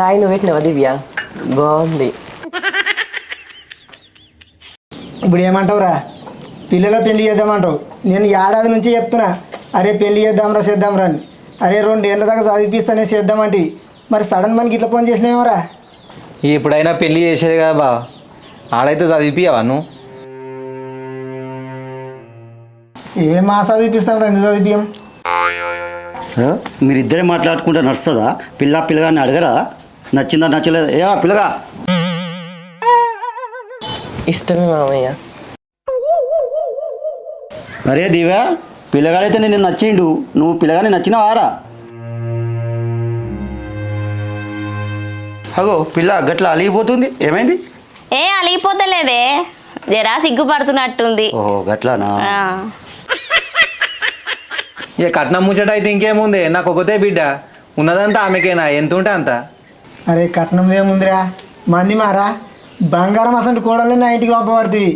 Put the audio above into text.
చాయ్ నువ్వు పెట్టినావా దివ్య? బాగుంది. ఇప్పుడు ఏమంటావురా? పిల్లల పెళ్లి చేద్దామంటావు. నేను ఏడాది నుంచి చెప్తున్నా, అరే పెళ్లి చేద్దాంరా అని. అరే 2 ఏళ్ళ దాకా చదివిపిస్తానే చేద్దామంటే మరి సడన్ మనకి ఇట్లా ఫోన్ చేసినావేమరా? ఎప్పుడైనా పెళ్లి చేసేది కదా బా, ఆడైతే చదివిపియవా నువ్వు? ఏం మా చదివిపిస్తాం, ఎందుకు చదివిపియం? మీరిద్దరే మాట్లాడుకుంటే నడుస్తుందా? పిల్లగాన్ని అడగరా? నచ్చిందా నచ్చలేదా? ఏ పిల్లగా ఇష్టమే మామయ్య. అరే దివ్యా, పిల్లగాడైతే నేను నచ్చిండు, నువ్వు పిల్లగాని నచ్చినవారా? అగో పిల్ల గట్ల అలిగిపోతుంది, ఏమైంది? ఏ అలిగిపోతలేదే, జరా సిగ్గుపడుతున్నట్టుంది. ఓహో గట్లానా? ఇక కట్నం ముచ్చట అయితే ఇంకేముంది, నాకు ఒకతే బిడ్డ, ఉన్నదంతా ఆమెకేనా, ఎంత ఉంటే అంత. అరే కట్నం ఏముందిరా, మంది మారా బంగారం అసలు కోడలే నా ఇంటికి పంపబడుతుంది.